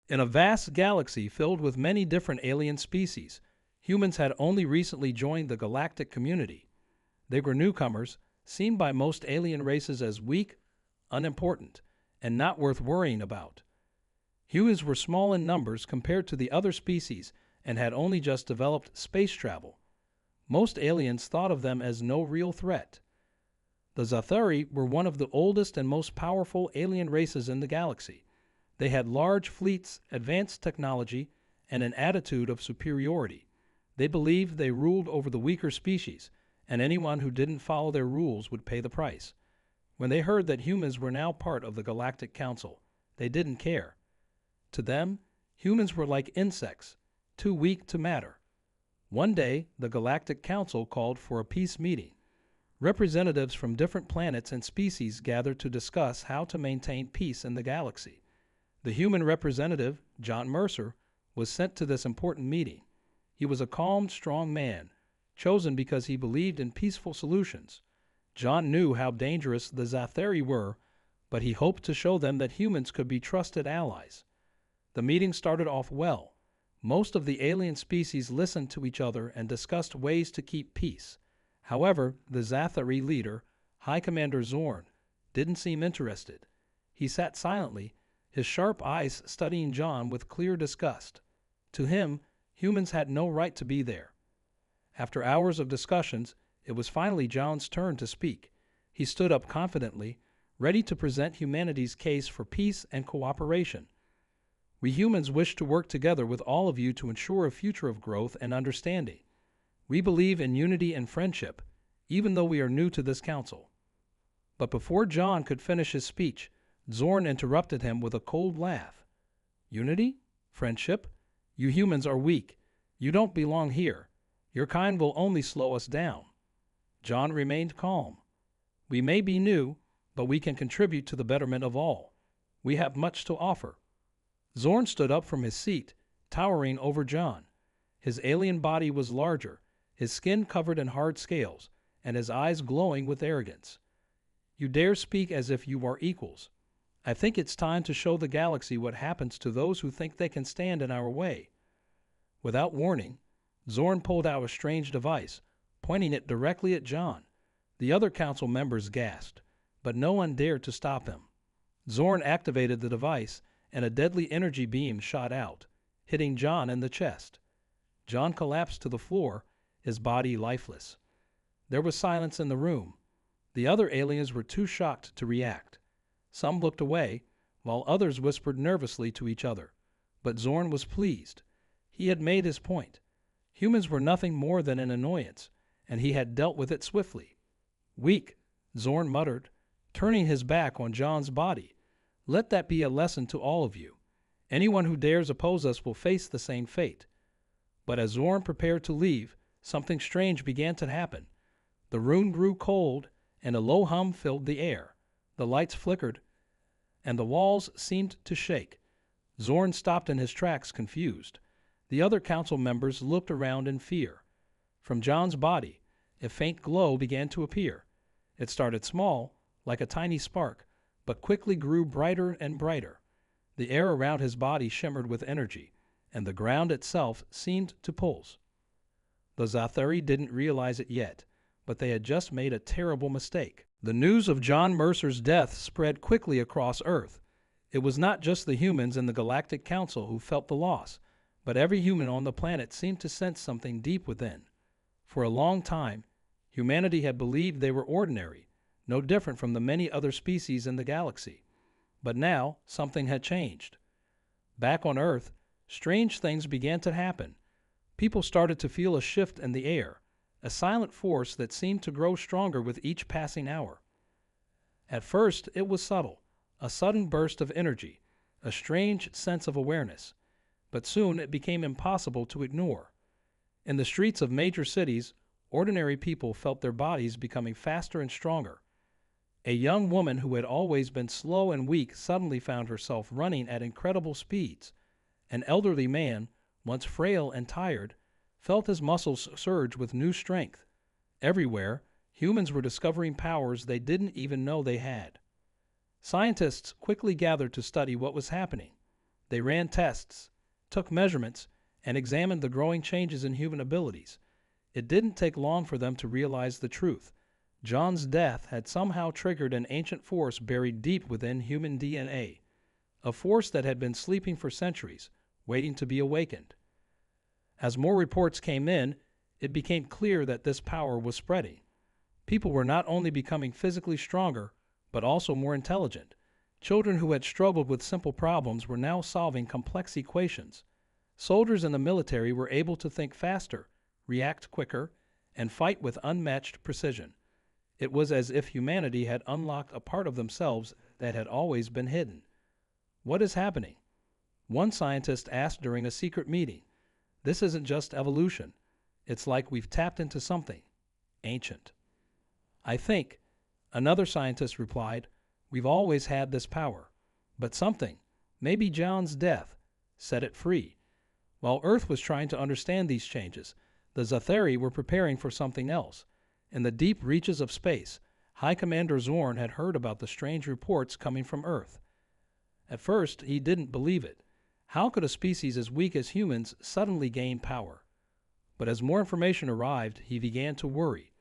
In a vast galaxy filled with many different alien species, humans had only recently joined the galactic community. They were newcomers, seen by most alien races as weak, unimportant, and not worth worrying about. Humans were small in numbers compared to the other species and had only just developed space travel. Most aliens thought of them as no real threat. The Zathari were one of the oldest and most powerful alien races in the galaxy. They had large fleets, advanced technology, and an attitude of superiority. They believed they ruled over the weaker species, and anyone who didn't follow their rules would pay the price. When they heard that humans were now part of the Galactic Council, they didn't care. To them, humans were like insects, too weak to matter. One day, the Galactic Council called for a peace meeting. Representatives from different planets and species gathered to discuss how to maintain peace in the galaxy. The human representative, John Mercer, was sent to this important meeting. He was a calm, strong man, chosen because he believed in peaceful solutions. John knew how dangerous the Zathari were, but he hoped to show them that humans could be trusted allies. The meeting started off well. Most of the alien species listened to each other and discussed ways to keep peace. However, the Zathari leader, High Commander Zorn, didn't seem interested. He sat silently, his sharp eyes studying John with clear disgust. To him, humans had no right to be there. After hours of discussions, it was finally John's turn to speak. He stood up confidently, ready to present humanity's case for peace and cooperation. We humans wish to work together with all of you to ensure a future of growth and understanding. We believe in unity and friendship, even though we are new to this council. But before John could finish his speech, Zorn interrupted him with a cold laugh. Unity? Friendship? You humans are weak. You don't belong here. Your kind will only slow us down. John remained calm. We may be new, but we can contribute to the betterment of all. We have much to offer. Zorn stood up from his seat, towering over John. His alien body was larger, his skin covered in hard scales, and his eyes glowing with arrogance. You dare speak as if you are equals. I think it's time to show the galaxy what happens to those who think they can stand in our way. Without warning, Zorn pulled out a strange device, pointing it directly at John. The other council members gasped, but no one dared to stop him. Zorn activated the device, and a deadly energy beam shot out, hitting John in the chest. John collapsed to the floor, his body lifeless. There was silence in the room. The other aliens were too shocked to react. Some looked away, while others whispered nervously to each other. But Zorn was pleased. He had made his point. Humans were nothing more than an annoyance, and he had dealt with it swiftly. Weak, Zorn muttered, turning his back on John's body. Let that be a lesson to all of you. Anyone who dares oppose us will face the same fate. But as Zorn prepared to leave, something strange began to happen. The room grew cold, and a low hum filled the air. The lights flickered, and the walls seemed to shake. Zorn stopped in his tracks, confused. The other council members looked around in fear. From John's body, a faint glow began to appear. It started small, like a tiny spark, but quickly grew brighter and brighter. The air around his body shimmered with energy, and the ground itself seemed to pulse. The Zathari didn't realize it yet, but they had just made a terrible mistake. The news of John Mercer's death spread quickly across Earth. It was not just the humans in the Galactic Council who felt the loss, but every human on the planet seemed to sense something deep within. For a long time, humanity had believed they were ordinary, no different from the many other species in the galaxy. But now, something had changed. Back on Earth, strange things began to happen. People started to feel a shift in the air, a silent force that seemed to grow stronger with each passing hour. At first, it was subtle, a sudden burst of energy, a strange sense of awareness. But soon it became impossible to ignore. In the streets of major cities, ordinary people felt their bodies becoming faster and stronger. A young woman who had always been slow and weak suddenly found herself running at incredible speeds. An elderly man, once frail and tired, felt his muscles surge with new strength. Everywhere, humans were discovering powers they didn't even know they had. Scientists quickly gathered to study what was happening. They ran tests, took measurements, and examined the growing changes in human abilities. It didn't take long for them to realize the truth. John's death had somehow triggered an ancient force buried deep within human DNA, a force that had been sleeping for centuries, waiting to be awakened. As more reports came in, it became clear that this power was spreading. People were not only becoming physically stronger, but also more intelligent. Children who had struggled with simple problems were now solving complex equations. Soldiers in the military were able to think faster, react quicker, and fight with unmatched precision. It was as if humanity had unlocked a part of themselves that had always been hidden. What is happening? One scientist asked during a secret meeting. This isn't just evolution. It's like we've tapped into something ancient. I think, another scientist replied, we've always had this power, but something, maybe John's death, set it free. While Earth was trying to understand these changes, the Zathari were preparing for something else. In the deep reaches of space, High Commander Zorn had heard about the strange reports coming from Earth. At first, he didn't believe it. How could a species as weak as humans suddenly gain power? But as more information arrived, he began to worry.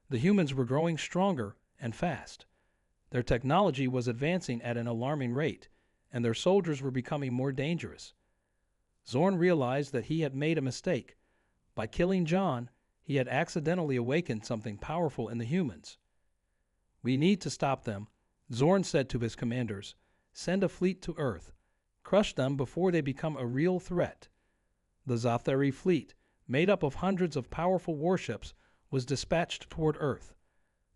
The humans were growing stronger and fast. Their technology was advancing at an alarming rate, and their soldiers were becoming more dangerous. Zorn realized that he had made a mistake. By killing John, he had accidentally awakened something powerful in the humans. We need to stop them, Zorn said to his commanders. Send a fleet to Earth. Crush them before they become a real threat. The Zathari fleet, made up of hundreds of powerful warships, was dispatched toward Earth.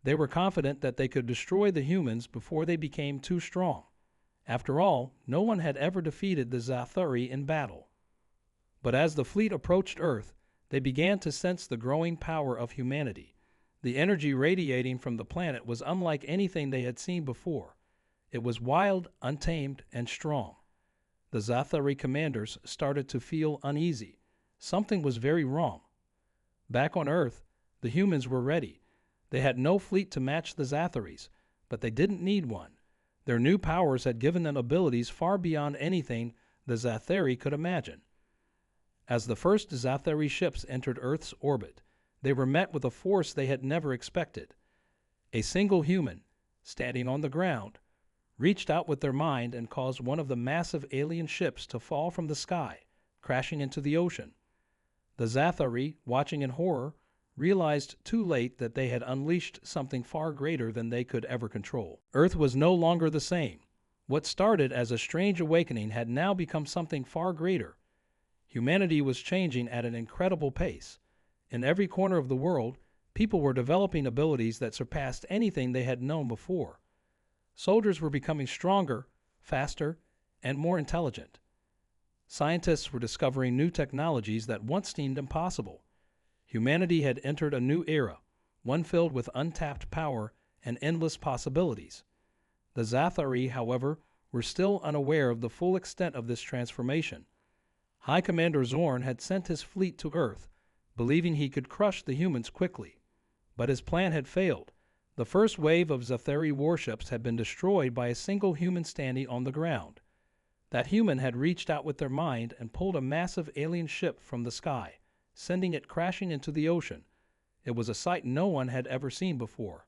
They were confident that they could destroy the humans before they became too strong. After all, no one had ever defeated the Zathari in battle. But as the fleet approached Earth, they began to sense the growing power of humanity. The energy radiating from the planet was unlike anything they had seen before. It was wild, untamed, and strong. The Zathari commanders started to feel uneasy. Something was very wrong. Back on Earth, the humans were ready. They had no fleet to match the Zatharis, but they didn't need one. Their new powers had given them abilities far beyond anything the Zathari could imagine. As the first Zathari ships entered Earth's orbit, they were met with a force they had never expected. A single human, standing on the ground, reached out with their mind and caused one of the massive alien ships to fall from the sky, crashing into the ocean. The Zathari, watching in horror, realized too late that they had unleashed something far greater than they could ever control. Earth was no longer the same. What started as a strange awakening had now become something far greater. Humanity was changing at an incredible pace. In every corner of the world, people were developing abilities that surpassed anything they had known before. Soldiers were becoming stronger, faster, and more intelligent. Scientists were discovering new technologies that once seemed impossible. Humanity had entered a new era, one filled with untapped power and endless possibilities. The Zathari, however, were still unaware of the full extent of this transformation. High Commander Zorn had sent his fleet to Earth, believing he could crush the humans quickly. But his plan had failed. The first wave of Zathari warships had been destroyed by a single human standing on the ground. That human had reached out with their mind and pulled a massive alien ship from the sky, sending it crashing into the ocean. It was a sight no one had ever seen before.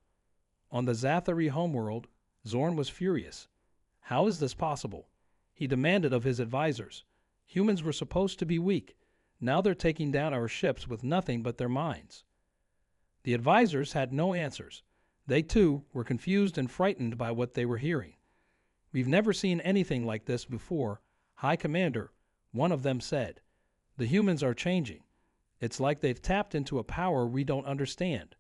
On the Zathari homeworld, Zorn was furious. How is this possible? He demanded of his advisors. Humans were supposed to be weak. Now they're taking down our ships with nothing but their minds. The advisors had no answers. They, too, were confused and frightened by what they were hearing. We've never seen anything like this before, High Commander, one of them said. The humans are changing. It's like they've tapped into a power we don't understand.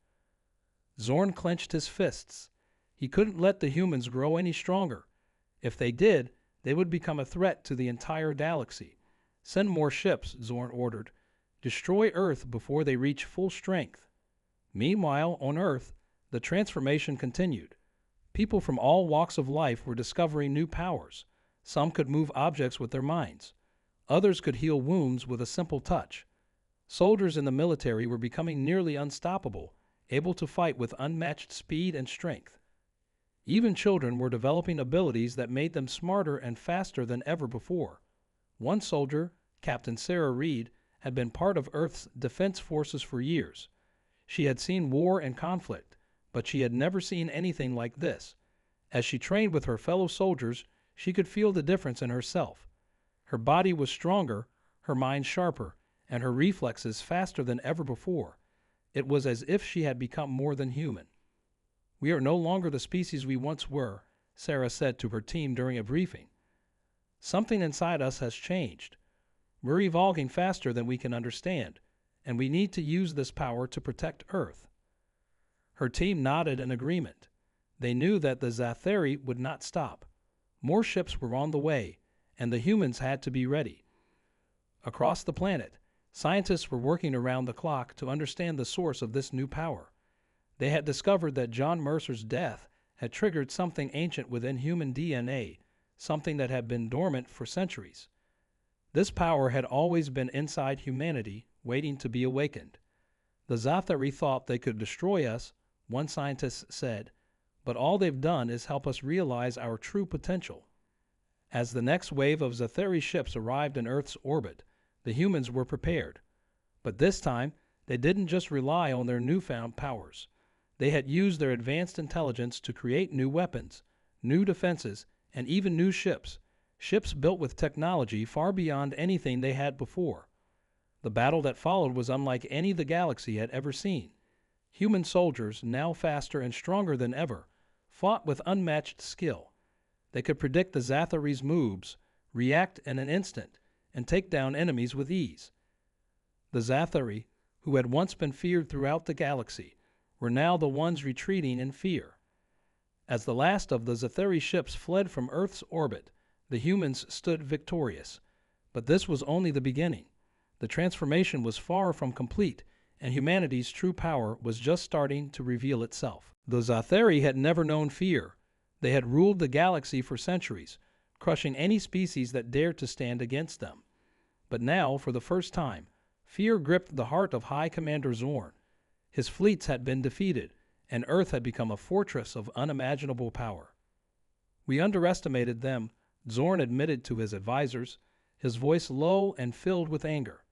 Zorn clenched his fists. He couldn't let the humans grow any stronger. If they did, they would become a threat to the entire galaxy. Send more ships, Zorn ordered. Destroy Earth before they reach full strength. Meanwhile, on Earth, the transformation continued. People from all walks of life were discovering new powers. Some could move objects with their minds. Others could heal wounds with a simple touch. Soldiers in the military were becoming nearly unstoppable, able to fight with unmatched speed and strength. Even children were developing abilities that made them smarter and faster than ever before. One soldier, Captain Sarah Reed, had been part of Earth's defense forces for years. She had seen war and conflict, but she had never seen anything like this. As she trained with her fellow soldiers, she could feel the difference in herself. Her body was stronger, her mind sharper, and her reflexes faster than ever before. It was as if she had become more than human. "We are no longer the species we once were," Sarah said to her team during a briefing. "Something inside us has changed. We're evolving faster than we can understand, and we need to use this power to protect Earth." Her team nodded in agreement. They knew that the Zathari would not stop. More ships were on the way, and the humans had to be ready. Across the planet, scientists were working around the clock to understand the source of this new power. They had discovered that John Mercer's death had triggered something ancient within human DNA, something that had been dormant for centuries. This power had always been inside humanity, waiting to be awakened. "The Zathari thought they could destroy us," one scientist said, "but all they've done is help us realize our true potential." As the next wave of Zathari ships arrived in Earth's orbit, the humans were prepared. But this time, they didn't just rely on their newfound powers. They had used their advanced intelligence to create new weapons, new defenses, and even new ships built with technology far beyond anything they had before. The battle that followed was unlike any the galaxy had ever seen. Human soldiers, now faster and stronger than ever, fought with unmatched skill. They could predict the Zathari's moves, react in an instant, and take down enemies with ease. The Zathari, who had once been feared throughout the galaxy, were now the ones retreating in fear. As the last of the Zathari ships fled from Earth's orbit, the humans stood victorious. But this was only the beginning. The transformation was far from complete, and humanity's true power was just starting to reveal itself. The Zathari had never known fear. They had ruled the galaxy for centuries, crushing any species that dared to stand against them. But now, for the first time, fear gripped the heart of High Commander Zorn. His fleets had been defeated, and Earth had become a fortress of unimaginable power. "We underestimated them," Zorn admitted to his advisors, his voice low and filled with anger.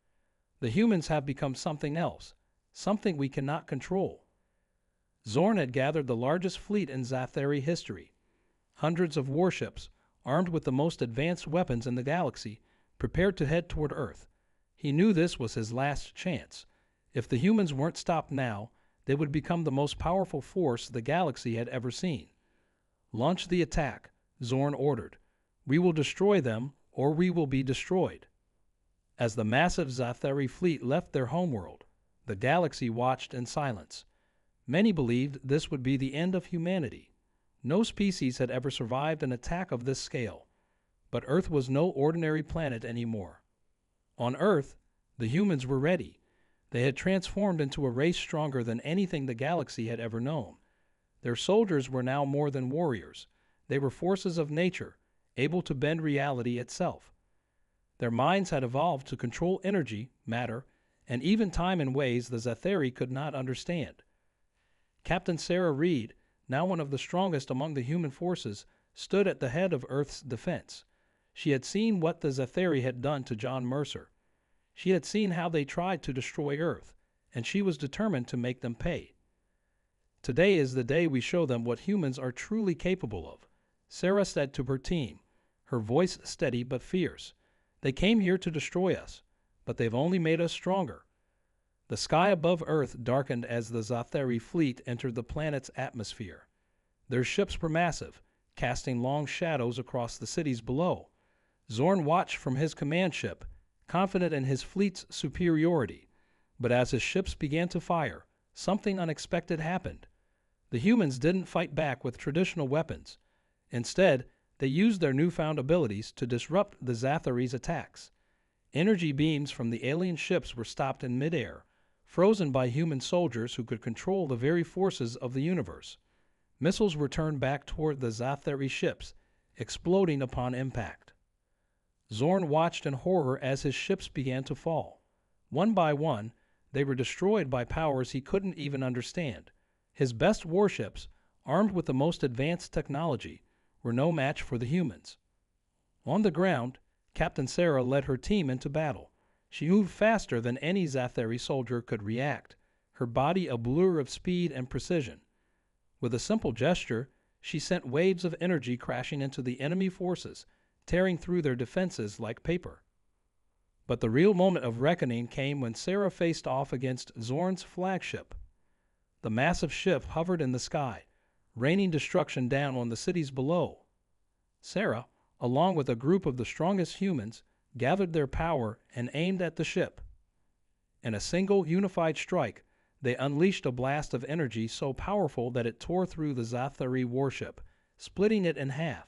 "The humans have become something else, something we cannot control." Zorn had gathered the largest fleet in Zathari history. Hundreds of warships, armed with the most advanced weapons in the galaxy, prepared to head toward Earth. He knew this was his last chance. If the humans weren't stopped now, they would become the most powerful force the galaxy had ever seen. "Launch the attack," Zorn ordered. "We will destroy them, or we will be destroyed." As the massive Zathari fleet left their homeworld, the galaxy watched in silence. Many believed this would be the end of humanity. No species had ever survived an attack of this scale. But Earth was no ordinary planet anymore. On Earth, the humans were ready. They had transformed into a race stronger than anything the galaxy had ever known. Their soldiers were now more than warriors. They were forces of nature, able to bend reality itself. Their minds had evolved to control energy, matter, and even time in ways the Zathari could not understand. Captain Sarah Reed, now one of the strongest among the human forces, stood at the head of Earth's defense. She had seen what the Zathari had done to John Mercer. She had seen how they tried to destroy Earth, and she was determined to make them pay. "Today is the day we show them what humans are truly capable of," Sarah said to her team, her voice steady but fierce. "They came here to destroy us, but they've only made us stronger." The sky above Earth darkened as the Zathari fleet entered the planet's atmosphere. Their ships were massive, casting long shadows across the cities below. Zorn watched from his command ship, confident in his fleet's superiority. But as his ships began to fire, something unexpected happened. The humans didn't fight back with traditional weapons. Instead, they used their newfound abilities to disrupt the Zathari's attacks. Energy beams from the alien ships were stopped in midair, frozen by human soldiers who could control the very forces of the universe. Missiles were turned back toward the Zathari ships, exploding upon impact. Zorn watched in horror as his ships began to fall. One by one, they were destroyed by powers he couldn't even understand. His best warships, armed with the most advanced technology, were no match for the humans. On the ground, Captain Sarah led her team into battle. She moved faster than any Zathari soldier could react, her body a blur of speed and precision. With a simple gesture, she sent waves of energy crashing into the enemy forces, tearing through their defenses like paper. But the real moment of reckoning came when Sarah faced off against Zorn's flagship. The massive ship hovered in the sky, raining destruction down on the cities below. Sarah, along with a group of the strongest humans, gathered their power and aimed at the ship. In a single unified strike, they unleashed a blast of energy so powerful that it tore through the Zathari warship, splitting it in half.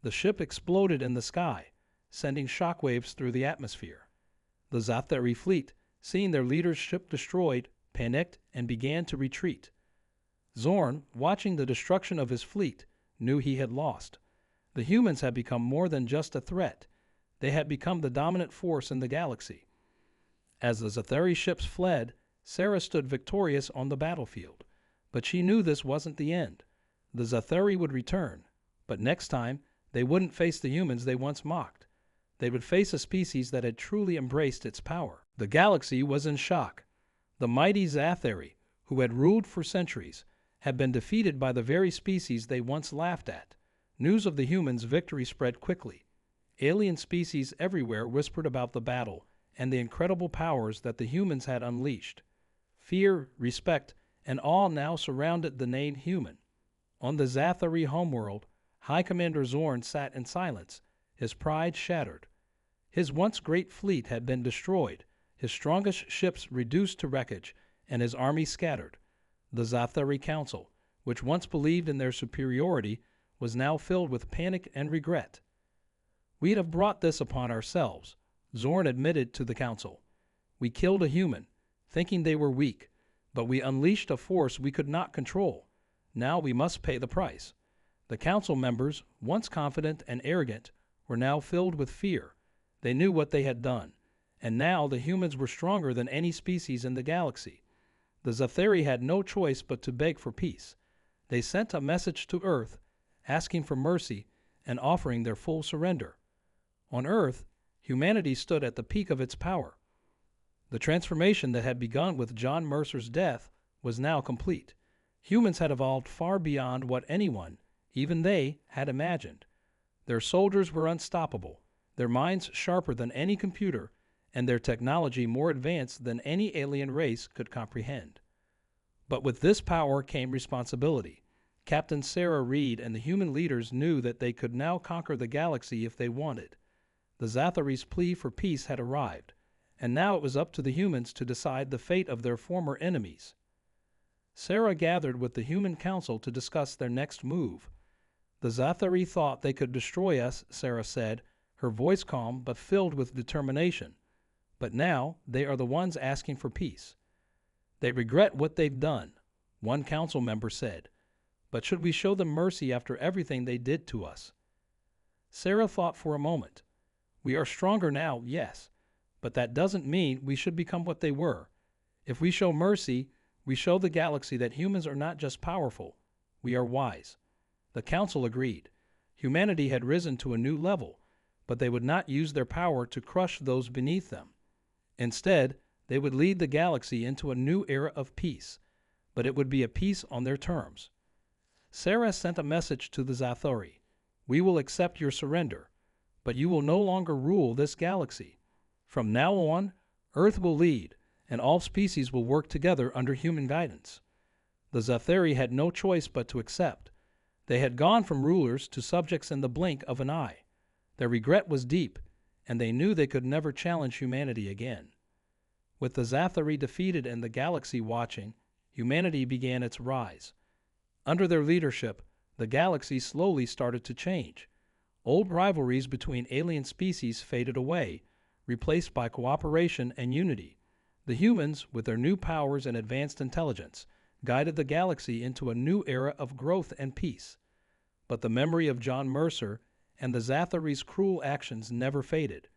The ship exploded in the sky, sending shockwaves through the atmosphere. The Zathari fleet, seeing their leader's ship destroyed, panicked and began to retreat. Zorn, watching the destruction of his fleet, knew he had lost. The humans had become more than just a threat. They had become the dominant force in the galaxy. As the Zathari ships fled, Sarah stood victorious on the battlefield. But she knew this wasn't the end. The Zathari would return, but next time they wouldn't face the humans they once mocked. They would face a species that had truly embraced its power. The galaxy was in shock. The mighty Zathari, who had ruled for centuries, had been defeated by the very species they once laughed at. News of the humans' victory spread quickly. Alien species everywhere whispered about the battle and the incredible powers that the humans had unleashed. Fear, respect, and awe now surrounded the named human. On the Zathari homeworld, High Commander Zorn sat in silence, his pride shattered. His once great fleet had been destroyed, his strongest ships reduced to wreckage, and his army scattered. The Zathari Council, which once believed in their superiority, was now filled with panic and regret. "We'd have brought this upon ourselves," Zorn admitted to the council. "We killed a human, thinking they were weak, but we unleashed a force we could not control. Now we must pay the price." The council members, once confident and arrogant, were now filled with fear. They knew what they had done, and now the humans were stronger than any species in the galaxy. The Zathari had no choice but to beg for peace. They sent a message to Earth, asking for mercy and offering their full surrender. On Earth, humanity stood at the peak of its power. The transformation that had begun with John Mercer's death was now complete. Humans had evolved far beyond what anyone, even they, had imagined. Their soldiers were unstoppable, their minds sharper than any computer, and their technology more advanced than any alien race could comprehend. But with this power came responsibility. Captain Sarah Reed and the human leaders knew that they could now conquer the galaxy if they wanted. The Zathari's plea for peace had arrived, and now it was up to the humans to decide the fate of their former enemies. Sarah gathered with the human council to discuss their next move. "The Zathari thought they could destroy us," Sarah said, her voice calm but filled with determination. "But now they are the ones asking for peace. They regret what they've done," one council member said. "But should we show them mercy after everything they did to us?" Sarah thought for a moment. "We are stronger now, yes, but that doesn't mean we should become what they were. If we show mercy, we show the galaxy that humans are not just powerful, we are wise." The council agreed. Humanity had risen to a new level, but they would not use their power to crush those beneath them. Instead, they would lead the galaxy into a new era of peace, but it would be a peace on their terms. Sarah sent a message to the Zathari. "We will accept your surrender, but you will no longer rule this galaxy. From now on, Earth will lead, and all species will work together under human guidance." The Zathari had no choice but to accept. They had gone from rulers to subjects in the blink of an eye. Their regret was deep, and they knew they could never challenge humanity again. With the Zathari defeated and the galaxy watching, humanity began its rise. Under their leadership, the galaxy slowly started to change. Old rivalries between alien species faded away, replaced by cooperation and unity. The humans, with their new powers and advanced intelligence, guided the galaxy into a new era of growth and peace. But the memory of John Mercer and the Zathari's cruel actions never faded.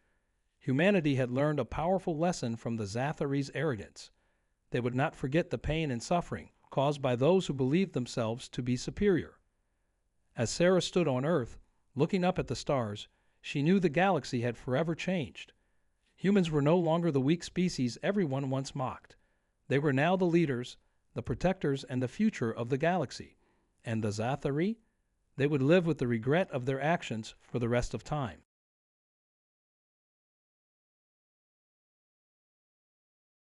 Humanity had learned a powerful lesson from the Zathari's arrogance. They would not forget the pain and suffering caused by those who believed themselves to be superior. As Sarah stood on Earth, looking up at the stars, she knew the galaxy had forever changed. Humans were no longer the weak species everyone once mocked. They were now the leaders, the protectors, and the future of the galaxy. And the Zathari? They would live with the regret of their actions for the rest of time.